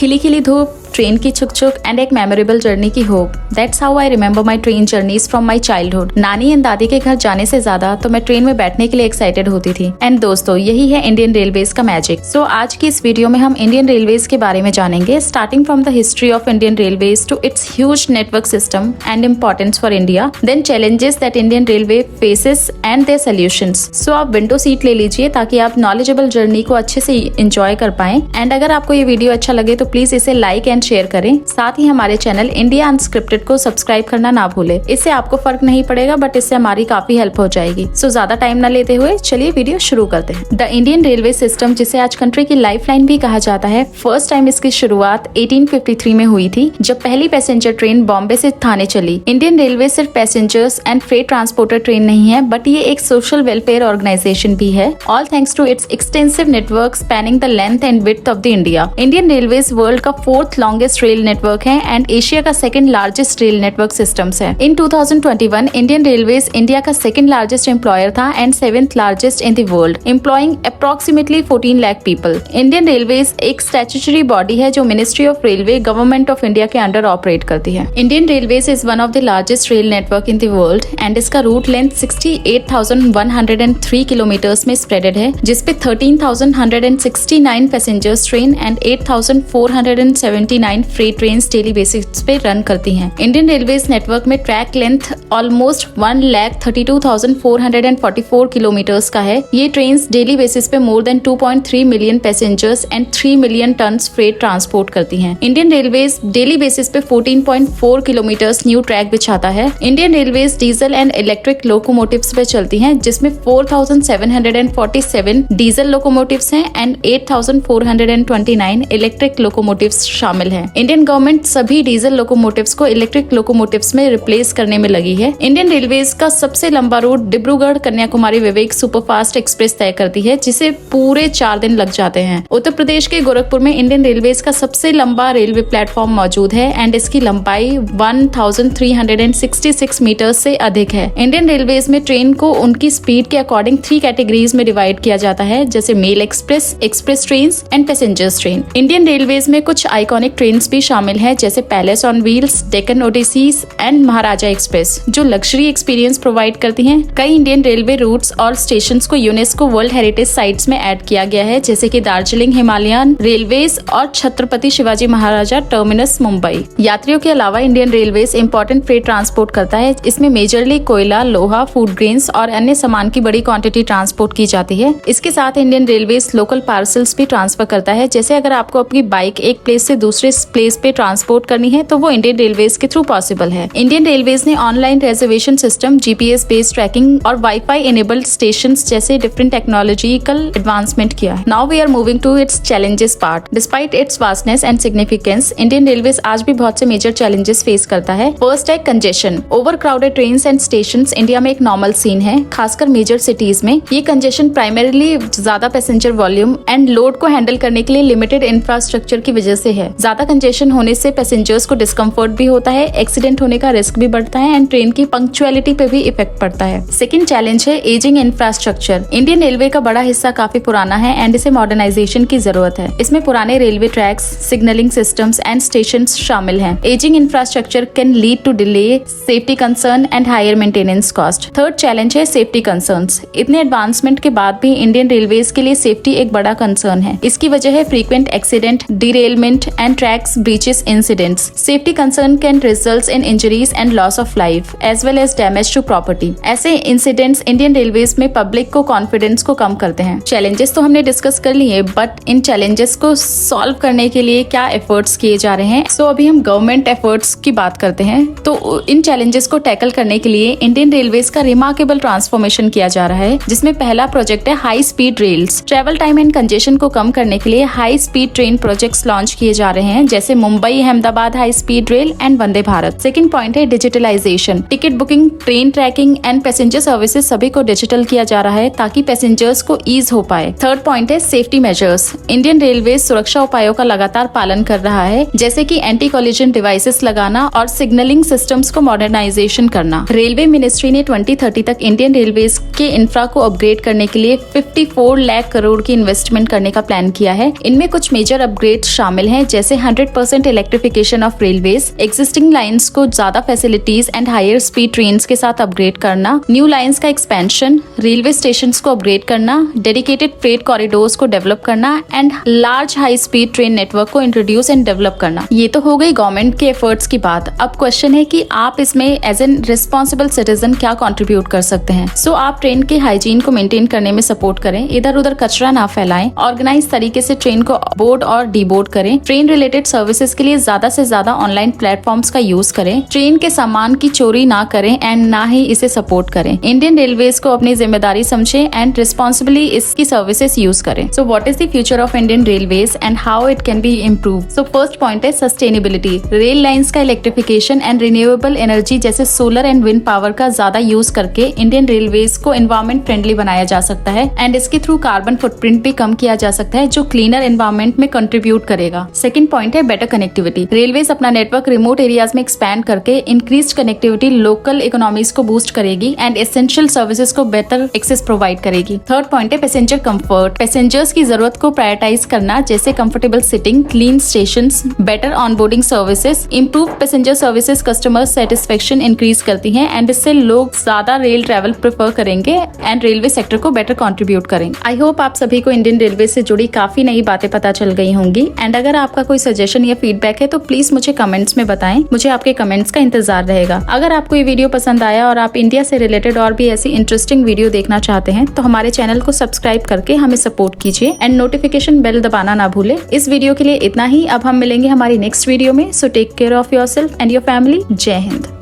खिली खिली धूप, ट्रेन की छुक छुक एंड एक मेमोरेबल जर्नी की hope. That's how I remember my train journeys from my childhood. नानी एंड दादी के घर जाने से ज्यादा तो मैं ट्रेन में बैठने के लिए एक्साइटेड होती थी। एंड दोस्तों, यही है इंडियन रेलवेज का मैजिक। सो आज की इस वीडियो में हम इंडियन रेलवेज के बारे में जानेंगे, starting from the history of Indian railways to its huge network system and importance for India, then challenges that Indian railway faces and their solutions. So आप विंडो सीट ले लीजिए ताकि आप नॉलेजेबल जर्नी को अच्छे से एंजॉय कर पाएं। एंड अगर आपको ये वीडियो अच्छा लगे तो प्लीज इसे लाइक एंड शेयर करें। साथ ही हमारे चैनल इंडिया अनस्क्रिप्टेड को सब्सक्राइब करना ना भूले। इससे आपको फर्क नहीं पड़ेगा बट इससे हमारी काफी हेल्प हो जाएगी। सो ज्यादा टाइम ना लेते हुए चलिए वीडियो शुरू करते हैं। द इंडियन रेलवे सिस्टम, जिसे आज कंट्री की लाइफलाइन भी कहा जाता है, फर्स्ट टाइम इसकी शुरुआत 1853 में हुई थी, जब पहली पैसेंजर ट्रेन बॉम्बे से थाने चली। इंडियन रेलवे सिर्फ passengers and freight transporter train नहीं है, बट ये एक सोशल वेलफेयर ऑर्गेनाइजेशन भी है, all thanks to its extensive network spanning the length and width of the India. Indian railways world का 4th लॉन्गेस्ट रेल नेटवर्क है and Asia का 2nd largest rail network systems है। इन 2021 Indian railways India का 2nd largest employer था and 7th largest in the world, employing approximately 14 lakh people. Indian railways एक statutory body है जो ministry of railway, government of India के under operate करती है। Indian railways is one of the largest rail network in the world and इसका root length 68,103 kilometres में spreaded है, जिसपे 13,169 passengers train and 8,479 freight train daily basis पे run करती हैं। इंडियन रेलवेज नेटवर्क में ट्रैक लेंथ ऑलमोस्ट 1,32,444 किलोमीटर्स का है। ये ट्रेन डेली बेसिस पे more than 2.3 million passengers and 3 million turns freight transport करती हैं। इंडियन रेलवेज डेली बेसिस पे 14.4 किलोमीटर्स न्यू ट्रैक बिछाता है। Indian railways diesel and electric locomotives पे चलती हैं, जिसमें 4,747 डीजल लोकोमोटिव्स हैं एंड 8,429 इलेक्ट्रिक लोकोमोटिव्स शामिल हैं। इंडियन गवर्नमेंट सभी डीजल लोकोमोटिव्स को इलेक्ट्रिक लोकोमोटिव्स में रिप्लेस करने में लगी है। इंडियन रेलवेज का सबसे लंबा root Dibrugarh Kanyakumari Vivek superfast express तय करती है, जिसे पूरे 4 दिन लग जाते हैं। उत्तर प्रदेश के गोरखपुर में इंडियन रेलवेज का सबसे लंबा रेलवे प्लेटफॉर्म मौजूद है एंड इसकी लंबाई 1,366 मीटर से अधिक है। इंडियन रेलवेज में ट्रेन को उनकी स्पीड के अकॉर्डिंग 3 कैटेगरीज में डिवाइड किया जाता है, जैसे mail express, express train and passengers train. Indian railways में कुछ आइकॉनिक ट्रेन भी शामिल है, जैसे Palace on Wheels, Deccan Odysseys and Maharaja Express, जो लग्जरी एक्सपीरियंस प्रोवाइड करती हैं। कई इंडियन रेलवे रूट्स और स्टेशंस को यूनेस्को वर्ल्ड हेरिटेज साइट्स में ऐड किया गया है, जैसे कि दार्जिलिंग हिमालयन रेलवेज और छत्रपति शिवाजी महाराजा टर्मिनस मुंबई। यात्रियों के अलावा Indian railways important freight transport करता है। इसमें मेजरली कोयला, लोहा, फूड ग्रेन्स और अन्य सामान की बड़ी क्वांटिटी ट्रांसपोर्ट की जाती है। इसके साथ इंडियन रेलवेज लोकल पार्सल्स भी ट्रांसफर करता है, जैसे अगर आपको अपनी बाइक एक प्लेस से दूसरे प्लेस पे ट्रांसपोर्ट करनी है तो वो इंडियन रेलवेज के थ्रू पॉसिबल है। इंडियन रेलवेज ने online reservation system, GPS based tracking और वाईफाई एनेबल्ड स्टेशंस जैसे डिफरेंट टेक्नोलॉजिकल एडवांसमेंट किया है। Now we are moving to its challenges part. Despite its vastness and significance, Indian railways आज भी बहुत से मेजर चैलेंजेस फेस करता है। फर्स्ट है congestion. Over crowded trains and stations India में एक नॉर्मल सीन है, खासकर मेजर सिटीज में। ये कंजेशन प्राइमरीली ज्यादा पैसेंजर वॉल्यूम एंड लोड को हैंडल करने के लिए लिमिटेड इंफ्रास्ट्रक्चर की वजह से है। ज्यादा कंजेशन होने से पैसेंजर्स को डिस्कम्फर्ट भी होता है, एक्सीडेंट होने का रिस्क भी बढ़ता है एंड ट्रेन की पंक्चुअलिटी पे भी इफेक्ट पड़ता है। सेकंड चैलेंज है एजिंग इंफ्रास्ट्रक्चर। इंडियन रेलवे का बड़ा हिस्सा काफी पुराना है एंड इसे मॉडर्नाइजेशन की जरूरत है। इसमें पुराने railway tracks, signalling systems and stations शामिल हैं। Ageing infrastructure can lead to delay, safety concern and higher maintenance cost. Third challenge है सेफ्टी कंसर्न्स। इतने एडवांसमेंट के बाद भी इंडियन रेलवेज के लिए सेफ्टी एक बड़ा कंसर्न है। इसकी वजह है frequent accident, derailment and tracks breaches incidents. Safety concern can result in injuries and loss of life as well as damage to property. ऐसे इंसिडेंट्स इंडियन रेलवेज में पब्लिक को कॉन्फिडेंस को कम करते हैं। चैलेंजेस तो हमने डिस्कस कर लिए, बट इन चैलेंजेस को सॉल्व करने के लिए क्या एफर्ट्स किए जा रहे हैं। सो अभी हम गवर्नमेंट एफर्ट्स की बात करते हैं। तो इन चैलेंजेस को टैकल करने के लिए इंडियन रेलवेज का रिमार्केबल ट्रांसफॉर्मेशन किया जा रहा है, जिसमें पहला प्रोजेक्ट है high speed rails. Travel time and congestion को कम करने के लिए high speed train projects launch किए जा रहे हैं, जैसे Mumbai Ahmedabad high speed rail and Vande Bharat. Second point है digitalisation. Ticket booking, train tracking and passenger services सभी को डिजिटल किया जा रहा है ताकि पैसेंजर्स को ईज हो पाए। थर्ड पॉइंट है सेफ्टी मेजर्स। इंडियन रेलवे सुरक्षा उपायों का लगातार पालन कर रहा है, जैसे कि एंटी कोलिजन डिवाइसेस लगाना और सिग्नलिंग सिस्टम्स को मॉडर्नाइजेशन करना। रेलवे मिनिस्ट्री ने 2030 तक इंडियन रेलवेज के इंफ्रा को अपग्रेड करने के लिए 54 लाख करोड़ की इन्वेस्टमेंट करने का प्लान किया है। इनमें कुछ मेजर अपग्रेड शामिल हैं, जैसे 100% electrification of railways, existing lines को ज्यादा facilities and higher speed trains के साथ अपग्रेड करना, न्यू लाइंस का एक्सपेंशन, रेलवे स्टेशन को अपग्रेड करना, डेडिकेटेड फ्रेट कॉरिडोर्स को डेवलप करना and large high speed train network को इंट्रोड्यूस एंड डेवलप करना। ये तो हो गई गवर्नमेंट के एफर्ट्स की बात। अब क्वेश्चन है कि आप इसमें एज एन रिस्पॉन्सिबल सिटीजन क्या कंट्रीब्यूट कर सकते हैं। सो आप ट्रेन के हाइजीन को मेंटेन करने में सपोर्ट करें, इधर उधर कचरा ना फैलाएं, ऑर्गेनाइज तरीके से ट्रेन को बोर्ड और डीबोर्ड करें, ट्रेन रिलेटेड सर्विसेज के लिए ज्यादा से ज्यादा ऑनलाइन प्लेटफॉर्म्स का यूज करें, ट्रेन के सामान की चोरी ना करें एंड ना ही इसे सपोर्ट करें। इंडियन रेलवेज को अपनी जिम्मेदारी समझें एंड रिस्पॉन्सिबली इसकी सर्विसेज यूज करें। So what is the future of Indian railways and how it can be improve. So first point है सस्टेनेबिलिटी। रेल लाइंस का इलेक्ट्रिफिकेशन एंड रिन्यूएबल एनर्जी जैसे सोलर एंड विंड पावर का ज्यादा use करके Indian railways को environment friendly बनाया जा सकता है एंड इसके थ्रू कार्बन फुटप्रिंट भी कम किया जा सकता है, जो क्लीनर एनवायरमेंट में कंट्रीब्यूट करेगा। सेकंड पॉइंट है बेटर कनेक्टिविटी। रेलवेज अपना नेटवर्क रिमोट एरियाज में एक्सपैंड करके इंक्रीज्ड कनेक्टिविटी लोकल इकोनॉमीज को बूस्ट करेगी एंड एसेंशियल सर्विसेज को बेटर एक्सेस प्रोवाइड करेगी। थर्ड पॉइंट है पैसेंजर कंफर्ट। पैसेंजर्स की जरूरत को प्रायोरिटाइज करना, जैसे comfortable sitting, clean stations, better onboarding services, improve passenger services customer satisfaction increase करती हैं एंड इससे लोग ज्यादा रेल ट्रैवल प्रेफर करेंगे एंड रेलवे सेक्टर को बेटर कंट्रीब्यूट करेंगे। आई होप आप सभी को इंडियन रेलवे से जुड़ी काफी नई बातें पता चल गई होंगी एंड अगर आपका कोई सजेशन या फीडबैक है तो प्लीज मुझे कमेंट्स में बताएं। मुझे आपके कमेंट्स का इंतजार रहेगा। अगर आपको ये वीडियो पसंद आया और आप इंडिया से रिलेटेड और भी ऐसी इंटरेस्टिंग वीडियो देखना चाहते हैं तो हमारे चैनल को सब्सक्राइब करके हमें सपोर्ट कीजिए एंड नोटिफिकेशन बेल दबाना ना भूले। इस वीडियो के लिए इतना ही। अब हम मिलेंगे हमारी नेक्स्ट वीडियो में। So take care of yourself and your family. जय हिंद।